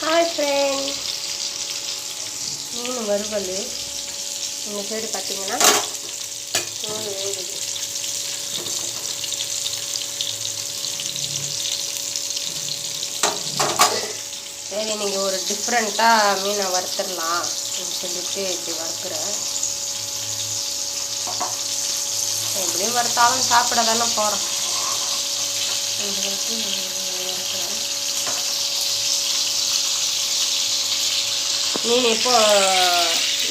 Hi friend, மீன் வறுவல். இந்த side பார்த்தீங்கன்னா மீன் வேகுது. சரி, நீங்கள் ஒரு டிஃப்ரெண்ட்டாக மீனை வறுத்துடலாம் அப்படின்னு சொல்லிட்டு இப்படி வறுக்கிறேன். எப்படியும் வறுத்தாலும் சாப்பிட தானே போகிறோம். வறுக்கிறேன். மீன் இப்போ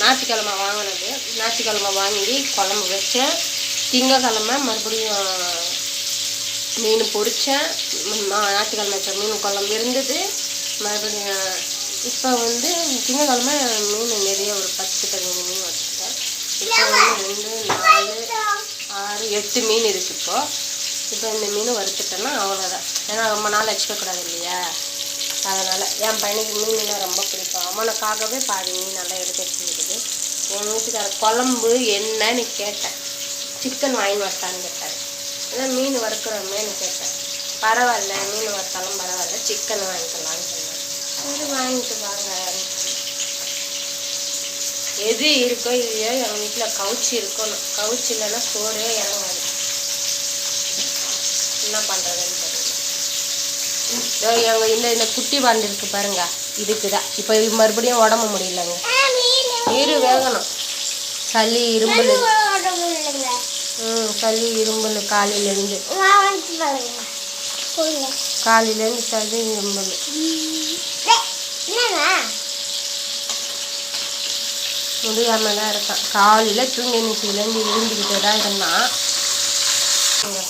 ஞாயிற்றுக்கிழமை வாங்கினது. ஞாயிற்றுக்கிழமை வாங்கி குழம்பு வச்சேன். திங்கக்கிழமை மறுபடியும் மீன் பொரித்தேன். ஞாயிற்றுக்கிழமை வச்ச மீன் குழம்பு இருந்தது. மறுபடியும் இப்போ திங்கக்கிழமை மீன் நிறைய ஒரு 10-15 மீன் வச்சுருக்கேன். இப்போ 2, 4, 6, 8 மீன் இருக்குது. இப்போ இந்த மீன் வறுத்துட்டேன்னா அவ்வளோதான். ஏன்னா ரொம்ப நாள் வச்சுக்கக்கூடாது இல்லையா, அதனால். என் பையனுக்கு மீன்னா ரொம்ப பிடிக்கும். அவனுக்காகவே பாதி மீன் நல்லா எடுத்து வச்சுருக்குது. என் வீட்டுக்கார குழம்பு என்னன்னு கேட்டேன். சிக்கன் வாங்கி வச்சான்னு கேட்டார். அதான் மீன் வறுக்கிறோமேன்னு கேட்டேன். பரவாயில்ல, மீன் வறுத்தாலும் பரவாயில்ல, சிக்கன் வாங்கிக்கலான்னு சொன்னார். சரி, வாங்கிட்டு வாங்க. எது இருக்கோ இல்லையோ எங்கள் வீட்டில் கவுச்சி இருக்கணும். கவுச்சி இல்லைன்னா சோறே இறங்காது. என்ன பண்ணுறதுன்னு தெரியல. இந்த குட்டி வாண்டு இருக்கு பாருங்க, இதுக்கு தான் இப்போ மறுபடியும் உடம்பு முடியலங்க. நீர் வேகணும். சளி இரும்பல். சளி இரும்பல் காலையிலேருந்து சளி இரும்பல். முடியாமல் தான் இருக்கான். காலையில் தூங்கி நிச்சயிலேருந்து எழுந்திக்கிட்டு தான் இருந்தான்.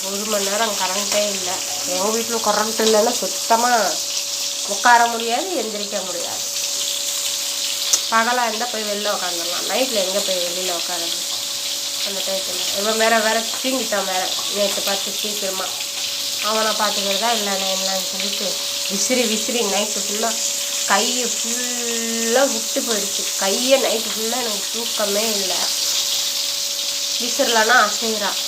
1 மணி நேரம் கரண்ட்டே இல்லை. எங்கள் வீட்டில் கரண்ட் இல்லைன்னா சுத்தமாக உட்கார முடியாது, எந்திரிக்க முடியாது. பகலாக இருந்தால் போய் வெளில உட்காந்துடலாம். நைட்டில் எங்கே போய் வெளியில் உட்காருது அந்த டயத்தில். இவன் வேறு தூங்கிட்டான். நேற்று பார்த்து சீக்கிரமாக அவனை பார்த்துக்கிறதா இல்லைண்ணா என்னன்னு சொல்லிட்டு விசிறி நைட்டு ஃபுல்லாக கையை ஃபுல்லாக விட்டு போயிடுச்சு. கையை நைட்டு ஃபுல்லாக எனக்கு தூக்கமே இல்லை. விசிறலன்னா அசைகிறான்.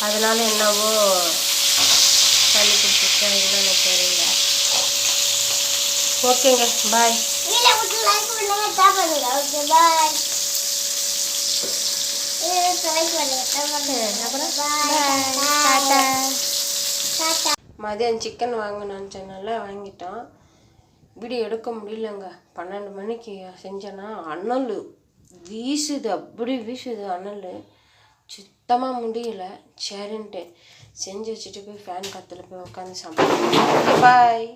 அதனால என்னவோ சளி பிடிச்சிச்சா என்னன்னு தெரியல. ஓகேங்க, பாய். மதியம் சிக்கன் வாங்கணும்னு சொன்னால வாங்கிட்டோம். வீடியோ எடுக்க முடியலங்க. 12 மணிக்கு செஞ்சேன்னா அனல் வீசுது, அப்படி வீசுது அனல். சுத்தமாக முடியல. சரின்ட்டு செஞ்சு வச்சுட்டு போய் ஃபேன் காற்றுல போய் உட்காந்து சாப்பிடுவோம். பாய்.